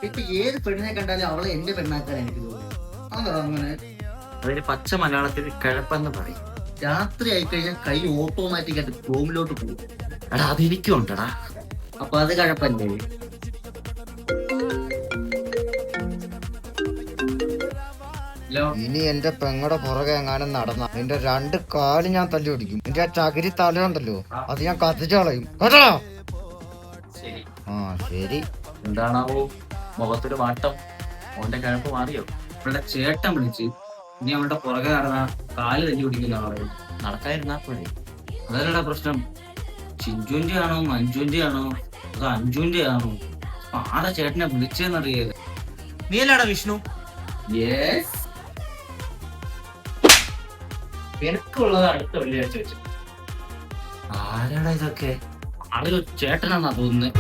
ഇപ്പൊ ഏത് പെണ്ണിനെ കണ്ടാലും അവളെ എന്റെ പെണ്ണാക്കാൻ എനിക്ക് തോന്നുന്നു. അതാ അങ്ങനെ. അതിന് പച്ച മലയാളത്തിൽ കിഴപ്പെന്ന് പറയും. രാത്രി ആയിക്കഴിഞ്ഞാൽ കൈ ഓട്ടോമാറ്റിക് ആയിട്ട് റൂമിലോട്ട് പോകും. എടാ അതെനിക്കും ഉണ്ടടാ. അപ്പൊ അത് കഴപ്പല്ലേ? ഇനി എന്റെ പെങ്ങടെ പുറകെ എങ്ങാനും നടന്ന നിന്റെ 2 കാല് ഞാൻ തല്ലി ഓടിക്കും. നിന്റെ ആ ചകിരി തലയുണ്ടല്ലോ അത് ഞാൻ കത്തിച്ചു കളയും കേട്ടോ. ശരി. ആ ശരി. എന്താണാവോ മുഖത്തൊരു മാറ്റം? ഓന്റെ കിഴപ്പ് മാറിയോ? അവളുടെ ചേട്ടൻ വിളിച്ച് ഇനി അവളുടെ പുറകെ നടന്ന കാല് തല്ലി പിടിക്കുന്ന ആളെ. നടക്കാതിരുന്നാ പോലെ. അതല്ലടാ പ്രശ്നം. ചിഞ്ചുവിന്റെ ആണോ മഞ്ജുവിന്റെ ആണോ അത് അഞ്ജുവിന്റെ ആണോ? ആടെ ചേട്ടനെ വിളിച്ചെന്നറിയത്. നീ അല്ലാടാ വിഷ്ണു? യെസ്. എനിക്കുള്ളത് അടുത്ത വെള്ളിയാഴ്ച വെച്ചു. ആരാടാ ഇതൊക്കെ? ആളൊരു ചേട്ടനാന്നാ തോന്നുന്നത്.